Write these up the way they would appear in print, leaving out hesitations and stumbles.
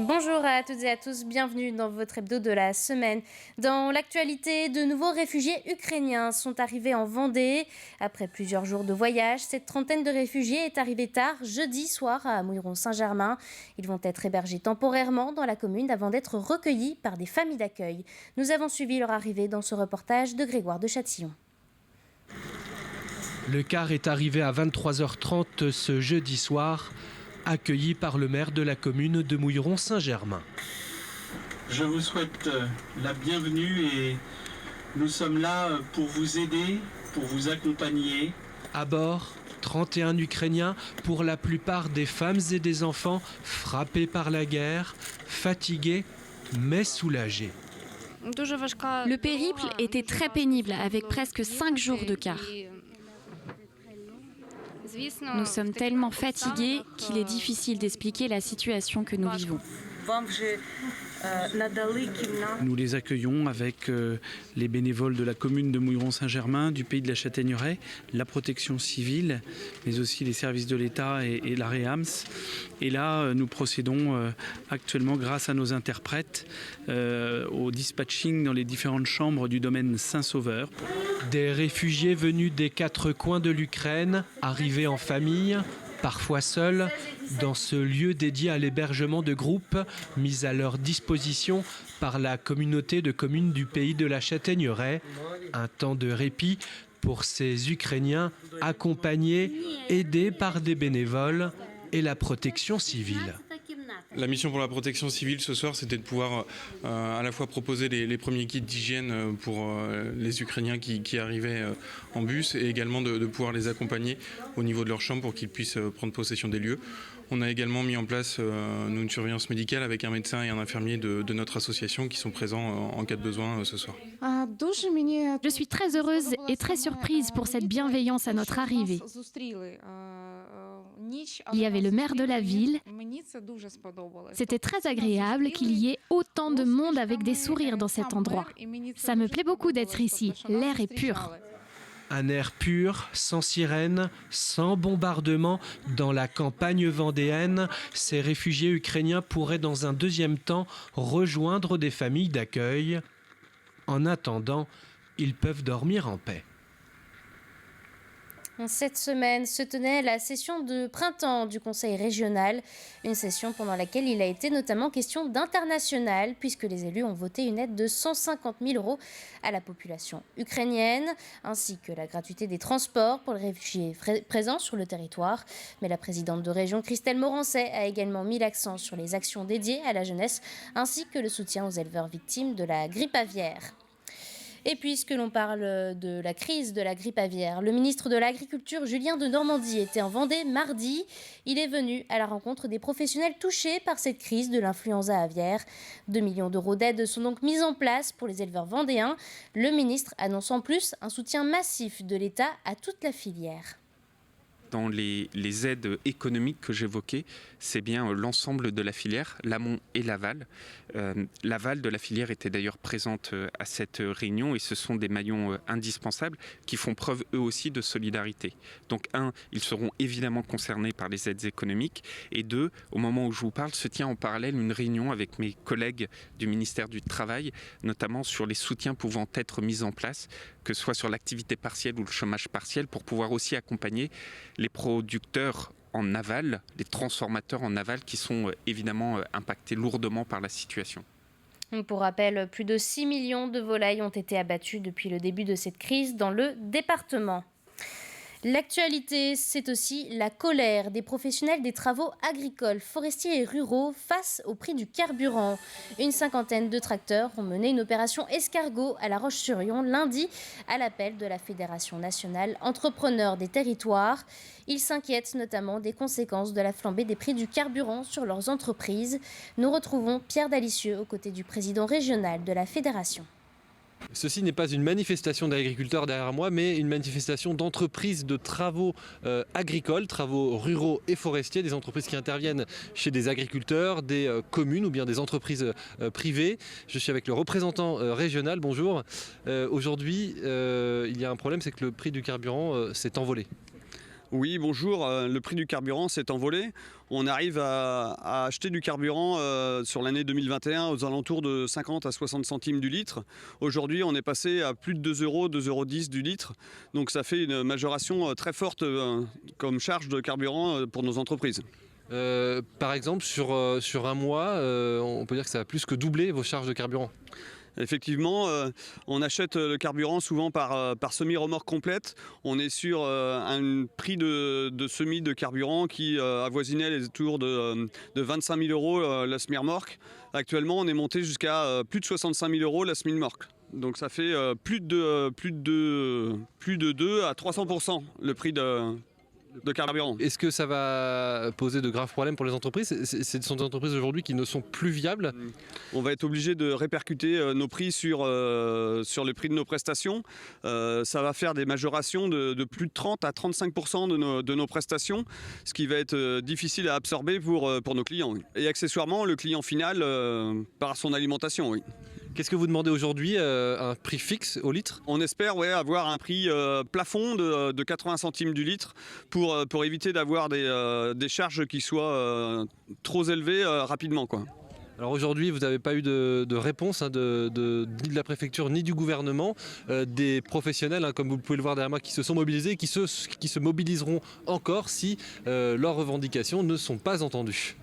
Bonjour à toutes et à tous, bienvenue dans votre hebdo de la semaine. Dans l'actualité, de nouveaux réfugiés ukrainiens sont arrivés en Vendée. Après plusieurs jours de voyage, cette trentaine de réfugiés est arrivée tard, jeudi soir, à Mouilleron-Saint-Germain. Ils vont être hébergés temporairement dans la commune avant d'être recueillis par des familles d'accueil. Nous avons suivi leur arrivée dans ce reportage de Grégoire de Châtillon. Le car est arrivé à 23h30 ce jeudi soir, accueilli par le maire de la commune de Mouilleron-Saint-Germain. Je vous souhaite la bienvenue et nous sommes là pour vous aider, pour vous accompagner. À bord, 31 Ukrainiens, pour la plupart des femmes et des enfants frappés par la guerre, fatigués mais soulagés. Le périple était très pénible avec presque 5 jours de car. Nous sommes tellement fatigués qu'il est difficile d'expliquer la situation que nous vivons. Nous les accueillons avec les bénévoles de la commune de Mouilleron-Saint-Germain, du pays de la Châtaigneraie, la protection civile, mais aussi les services de l'État et la REAMS. Et là, nous procédons actuellement, grâce à nos interprètes, au dispatching dans les différentes chambres du domaine Saint-Sauveur. Des réfugiés venus des 4 coins de l'Ukraine, arrivés en famille, parfois seuls, dans ce lieu dédié à l'hébergement de groupes mis à leur disposition par la communauté de communes du pays de la Châtaigneraie. Un temps de répit pour ces Ukrainiens accompagnés, aidés par des bénévoles et la protection civile. La mission pour la protection civile ce soir, c'était de pouvoir à la fois proposer les premiers kits d'hygiène pour les Ukrainiens qui arrivaient en bus et également de pouvoir les accompagner au niveau de leur chambre pour qu'ils puissent prendre possession des lieux. On a également mis en place une surveillance médicale avec un médecin et un infirmier de notre association qui sont présents en cas de besoin ce soir. Je suis très heureuse et très surprise pour cette bienveillance à notre arrivée. Il y avait le maire de la ville. C'était très agréable qu'il y ait autant de monde avec des sourires dans cet endroit. Ça me plaît beaucoup d'être ici. L'air est pur. Un air pur, sans sirène, sans bombardement, dans la campagne vendéenne, ces réfugiés ukrainiens pourraient dans un deuxième temps rejoindre des familles d'accueil. En attendant, ils peuvent dormir en paix. Cette semaine se tenait la session de printemps du Conseil régional, une session pendant laquelle il a été notamment question d'international, puisque les élus ont voté une aide de 150 000 € à la population ukrainienne, ainsi que la gratuité des transports pour les réfugiés présents sur le territoire. Mais la présidente de région, Christelle Morancet, a également mis l'accent sur les actions dédiées à la jeunesse, ainsi que le soutien aux éleveurs victimes de la grippe aviaire. Et puisque l'on parle de la crise de la grippe aviaire, le ministre de l'Agriculture, Julien Denormandie, était en Vendée mardi. Il est venu à la rencontre des professionnels touchés par cette crise de l'influenza aviaire. 2 millions d'euros d'aide sont donc mis en place pour les éleveurs vendéens. Le ministre annonce en plus un soutien massif de l'État à toute la filière. Dans les aides économiques que j'évoquais, c'est bien l'ensemble de la filière, l'amont et l'aval. L'aval de la filière était d'ailleurs présente à cette réunion et ce sont des maillons indispensables qui font preuve eux aussi de solidarité. Donc ils seront évidemment concernés par les aides économiques et 2, au moment où je vous parle, se tient en parallèle une réunion avec mes collègues du ministère du Travail, notamment sur les soutiens pouvant être mis en place, que ce soit sur l'activité partielle ou le chômage partiel, pour pouvoir aussi accompagner les producteurs en aval, les transformateurs en aval qui sont évidemment impactés lourdement par la situation. Pour rappel, plus de 6 millions de volailles ont été abattues depuis le début de cette crise dans le département. L'actualité, c'est aussi la colère des professionnels des travaux agricoles, forestiers et ruraux face au prix du carburant. Une cinquantaine de tracteurs ont mené une opération escargot à La Roche-sur-Yon lundi à l'appel de la Fédération nationale entrepreneurs des territoires. Ils s'inquiètent notamment des conséquences de la flambée des prix du carburant sur leurs entreprises. Nous retrouvons Pierre Dalicieux aux côtés du président régional de la Fédération. Ceci n'est pas une manifestation d'agriculteurs derrière moi, mais une manifestation d'entreprises de travaux agricoles, travaux ruraux et forestiers, des entreprises qui interviennent chez des agriculteurs, des communes ou bien des entreprises privées. Je suis avec le représentant régional, bonjour. Aujourd'hui, il y a un problème, c'est que le prix du carburant s'est envolé. Oui, bonjour. Le prix du carburant s'est envolé. On arrive à acheter du carburant sur l'année 2021 aux alentours de 50 à 60 centimes du litre. Aujourd'hui, on est passé à plus de 2 euros, 2,10 € du litre. Donc ça fait une majoration très forte comme charge de carburant pour nos entreprises. Par exemple, sur un mois, on peut dire que ça a plus que doublé vos charges de carburant. Effectivement, on achète le carburant souvent par semi-remorque complète. On est sur un prix de semi de carburant qui avoisinait les tours de 25 000 € la semi-remorque. Actuellement, on est monté jusqu'à plus de 65 000 € la semi-remorque. Donc ça fait plus de 2 à 300% le prix de carburant. Est-ce que ça va poser de graves problèmes pour les entreprises ? Ce sont des entreprises aujourd'hui qui ne sont plus viables. On va être obligé de répercuter nos prix sur le prix de nos prestations. Ça va faire des majorations de plus de 30 à 35% de nos prestations, ce qui va être difficile à absorber pour nos clients. Oui. Et accessoirement, le client final par son alimentation. Oui. Qu'est-ce que vous demandez aujourd'hui, un prix fixe au litre ? On espère avoir un prix plafond de 80 centimes du litre pour éviter d'avoir des charges qui soient trop élevées rapidement, quoi. Alors aujourd'hui, vous n'avez pas eu de réponse ni de la préfecture ni du gouvernement, des professionnels, comme vous pouvez le voir derrière moi, qui se sont mobilisés et qui se mobiliseront encore si leurs revendications ne sont pas entendues.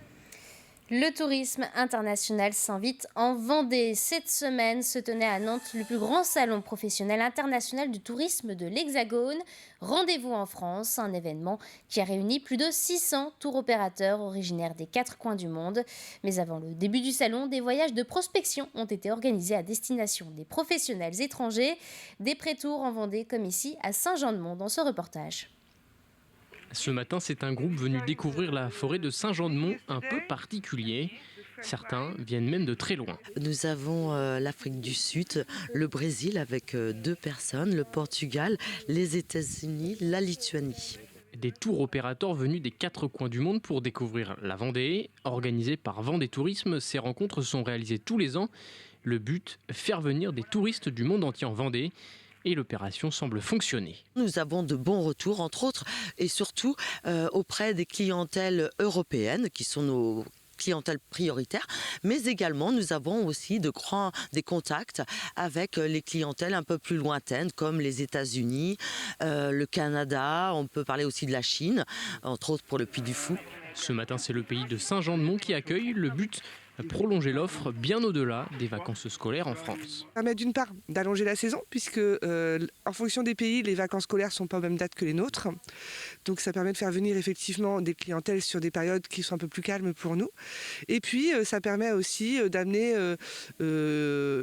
Le tourisme international s'invite en Vendée. Cette semaine se tenait à Nantes le plus grand salon professionnel international du tourisme de l'Hexagone. Rendez-vous en France, un événement qui a réuni plus de 600 tours opérateurs originaires des 4 coins du monde. Mais avant le début du salon, des voyages de prospection ont été organisés à destination des professionnels étrangers. Des pré-tours en Vendée comme ici à Saint-Jean-de-Mont dans ce reportage. Ce matin, c'est un groupe venu découvrir la forêt de Saint-Jean-de-Mont un peu particulier. Certains viennent même de très loin. Nous avons l'Afrique du Sud, le Brésil avec 2 personnes, le Portugal, les États-Unis, la Lituanie. Des tours opérateurs venus des 4 coins du monde pour découvrir la Vendée. Organisées par Vendée Tourisme, ces rencontres sont réalisées tous les ans. Le but, faire venir des touristes du monde entier en Vendée. Et l'opération semble fonctionner. Nous avons de bons retours, entre autres, et surtout auprès des clientèles européennes, qui sont nos clientèles prioritaires, mais également nous avons aussi des contacts avec les clientèles un peu plus lointaines, comme les États-Unis, le Canada, on peut parler aussi de la Chine, entre autres pour le Puy du Fou. Ce matin, c'est le pays de Saint-Jean-de-Mont qui accueille. Le but, prolonger l'offre bien au-delà des vacances scolaires en France. Ça permet d'une part d'allonger la saison puisque en fonction des pays, les vacances scolaires ne sont pas aux mêmes dates que les nôtres. Donc ça permet de faire venir effectivement des clientèles sur des périodes qui sont un peu plus calmes pour nous. Et puis ça permet aussi d'amener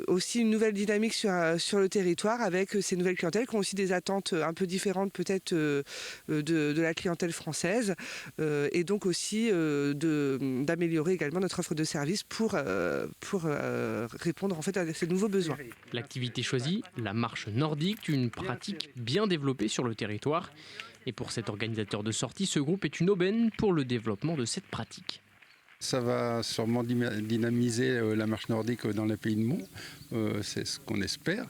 aussi une nouvelle dynamique sur le territoire avec ces nouvelles clientèles qui ont aussi des attentes un peu différentes peut-être de la clientèle française et donc aussi d'améliorer également notre offre de services pour répondre en fait à ces nouveaux besoins. L'activité choisie, la marche nordique, une pratique bien développée sur le territoire. Et pour cet organisateur de sortie, ce groupe est une aubaine pour le développement de cette pratique. Ça va sûrement dynamiser la marche nordique dans les pays de Mont, c'est ce qu'on espère,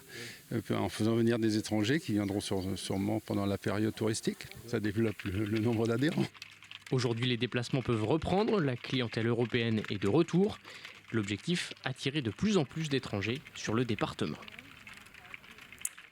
en faisant venir des étrangers qui viendront sûrement pendant la période touristique. Ça développe le nombre d'adhérents. Aujourd'hui, les déplacements peuvent reprendre, la clientèle européenne est de retour. L'objectif, attirer de plus en plus d'étrangers sur le département.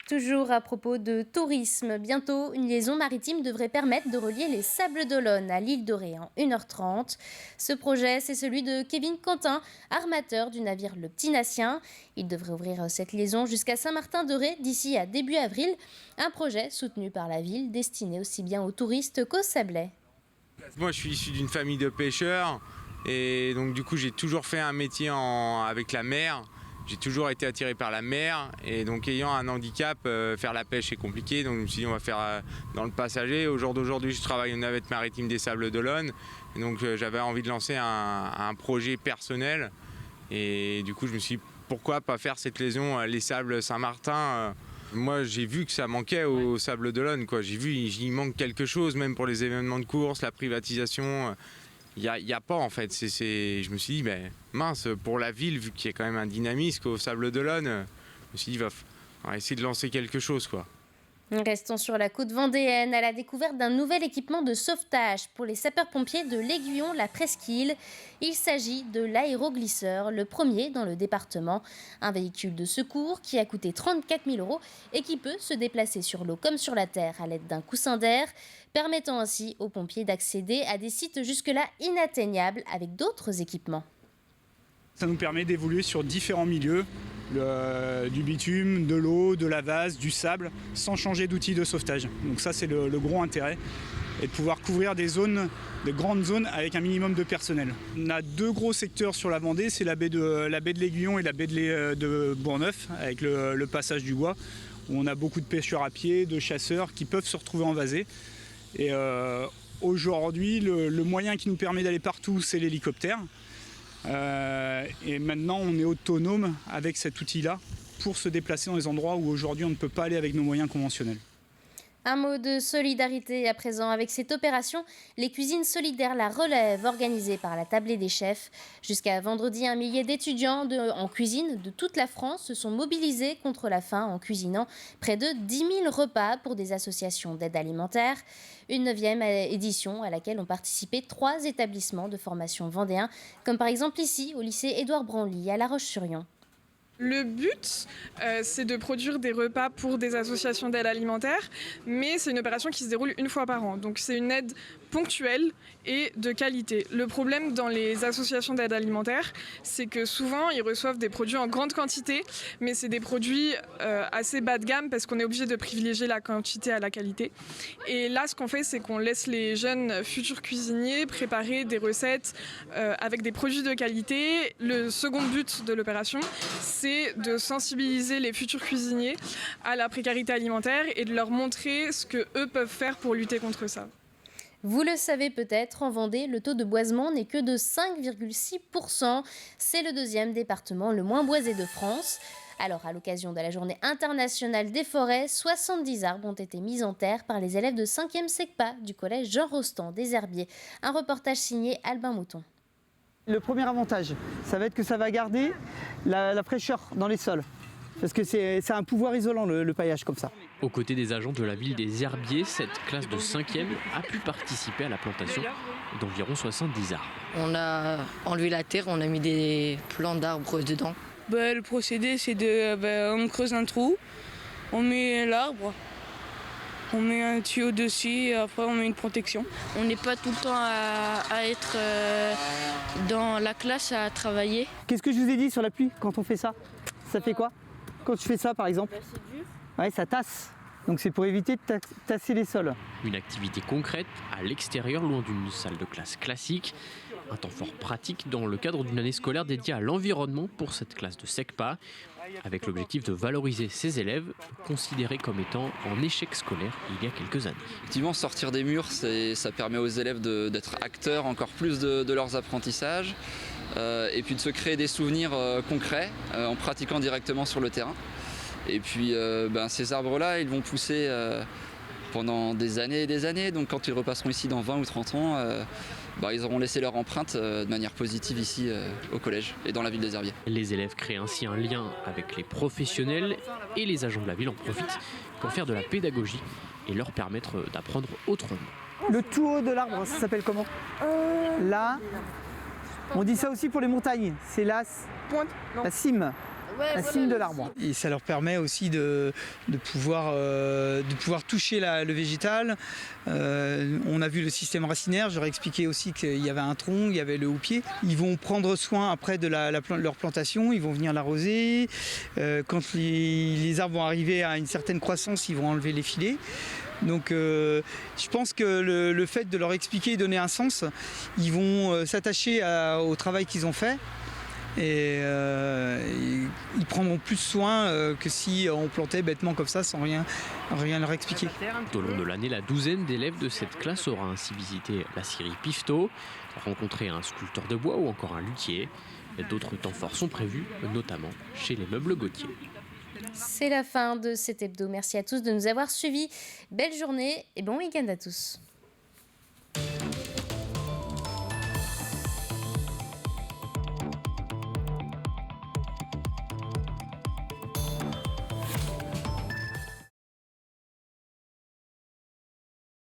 Toujours à propos de tourisme, bientôt une liaison maritime devrait permettre de relier les Sables d'Olonne à l'île d'Orée en 1h30. Ce projet, c'est celui de Kevin Quentin, armateur du navire Le Petit Natien. Il devrait ouvrir cette liaison jusqu'à Saint-Martin-de-Ré d'ici à début avril. Un projet soutenu par la ville, destiné aussi bien aux touristes qu'aux Sablais. Moi, je suis issu d'une famille de pêcheurs et donc du coup, j'ai toujours fait un métier avec la mer. J'ai toujours été attiré par la mer et donc ayant un handicap, faire la pêche est compliqué. Donc je me suis dit on va faire dans le passager. Au jour d'aujourd'hui, je travaille aux navettes maritimes des Sables d'Olonne. Et donc j'avais envie de lancer un projet personnel. Et du coup, je me suis dit pourquoi pas faire cette liaison les Sables Saint-Martin. Moi, j'ai vu que ça manquait aux Sables d'Olonne, quoi. J'ai vu qu'il manque quelque chose, même pour les événements de course, la privatisation. Il n'y a pas en fait. Je me suis dit, mince, pour la ville, vu qu'il y a quand même un dynamisme au Sables d'Olonne, je me suis dit, on va essayer de lancer quelque chose, quoi. Restons sur la côte vendéenne à la découverte d'un nouvel équipement de sauvetage pour les sapeurs-pompiers de l'Aiguillon-la Presqu'île. Il s'agit de l'aéroglisseur, le premier dans le département. Un véhicule de secours qui a coûté 34 000 € et qui peut se déplacer sur l'eau comme sur la terre à l'aide d'un coussin d'air, permettant ainsi aux pompiers d'accéder à des sites jusque-là inatteignables avec d'autres équipements. Ça nous permet d'évoluer sur différents milieux. Du bitume, de l'eau, de la vase, du sable, sans changer d'outil de sauvetage. Donc ça, c'est le gros intérêt, et de pouvoir couvrir des zones, de grandes zones avec un minimum de personnel. On a 2 gros secteurs sur la Vendée, c'est la baie de l'Aiguillon et la baie de Bourgneuf, avec le passage du bois, où on a beaucoup de pêcheurs à pied, de chasseurs qui peuvent se retrouver envasés. Et aujourd'hui, le moyen qui nous permet d'aller partout, c'est l'hélicoptère. Et maintenant on est autonome avec cet outil-là pour se déplacer dans les endroits où aujourd'hui on ne peut pas aller avec nos moyens conventionnels. Un mot de solidarité à présent avec cette opération. Les cuisines solidaires La Relève, organisée par la Tablée des chefs. Jusqu'à vendredi, 1 millier d'étudiants en cuisine de toute la France se sont mobilisés contre la faim en cuisinant près de 10 000 repas pour des associations d'aide alimentaire. Une 9e édition à laquelle ont participé 3 établissements de formation vendéens, comme par exemple ici au lycée Édouard Branly à La Roche-sur-Yon. Le but, c'est de produire des repas pour des associations d'aide alimentaire, mais c'est une opération qui se déroule une fois par an. Donc c'est une aide ponctuelle et de qualité. Le problème dans les associations d'aide alimentaire, c'est que souvent ils reçoivent des produits en grande quantité, mais c'est des produits assez bas de gamme parce qu'on est obligé de privilégier la quantité à la qualité. Et là, ce qu'on fait, c'est qu'on laisse les jeunes futurs cuisiniers préparer des recettes avec des produits de qualité. Le second but de l'opération, c'est de sensibiliser les futurs cuisiniers à la précarité alimentaire et de leur montrer ce qu'eux peuvent faire pour lutter contre ça. Vous le savez peut-être, en Vendée, le taux de boisement n'est que de 5,6%. C'est le 2e département le moins boisé de France. Alors, à l'occasion de la Journée internationale des forêts, 70 arbres ont été mis en terre par les élèves de 5e SECPA du collège Jean Rostand des Herbiers. Un reportage signé Albin Mouton. Le premier avantage, ça va être que ça va garder la fraîcheur dans les sols. Parce que c'est un pouvoir isolant le paillage comme ça. Aux côtés des agents de la ville des Herbiers, cette classe de 5e a pu participer à la plantation d'environ 70 arbres. On a enlevé la terre, on a mis des plants d'arbres dedans. Le procédé, c'est on creuse un trou, on met l'arbre, on met un tuyau dessus et après on met une protection. On n'est pas tout le temps à être dans la classe à travailler. Qu'est-ce que je vous ai dit sur la pluie quand on fait ça? Ça fait quoi? Quand tu fais ça par exemple? C'est dur. Ouais, ça tasse. Donc c'est pour éviter de tasser les sols. Une activité concrète à l'extérieur, loin d'une salle de classe classique. Un temps fort pratique dans le cadre d'une année scolaire dédiée à l'environnement pour cette classe de SECPA, avec l'objectif de valoriser ces élèves considérés comme étant en échec scolaire il y a quelques années. Effectivement, sortir des murs, ça permet aux élèves d'être acteurs encore plus de leurs apprentissages et puis de se créer des souvenirs concrets en pratiquant directement sur le terrain. Et puis ces arbres-là, ils vont pousser pendant des années et des années. Donc quand ils repasseront ici dans 20 ou 30 ans, ils auront laissé leur empreinte de manière positive ici au collège et dans la ville des Herbiers. Les élèves créent ainsi un lien avec les professionnels et les agents de la ville en profitent pour faire de la pédagogie et leur permettre d'apprendre autrement. Le tout haut de l'arbre, ça s'appelle comment? Là, on dit ça aussi pour les montagnes, c'est la cime. La cime de l'arbre. Et ça leur permet aussi de pouvoir toucher le végétal. On a vu le système racinaire, j'aurais expliqué aussi qu'il y avait un tronc, il y avait le houppier. Ils vont prendre soin après de leur plantation, ils vont venir l'arroser. Quand les arbres vont arriver à une certaine croissance, ils vont enlever les filets. Donc je pense que le fait de leur expliquer et donner un sens, ils vont s'attacher au travail qu'ils ont fait. Et ils prendront plus soin que si on plantait bêtement comme ça sans rien leur expliquer. Tout au long de l'année, la douzaine d'élèves de cette classe aura ainsi visité la scierie Pifto, rencontré un sculpteur de bois ou encore un luthier. D'autres temps forts sont prévus, notamment chez les meubles Gauthier. C'est la fin de cet hebdo. Merci à tous de nous avoir suivis. Belle journée et bon week-end à tous.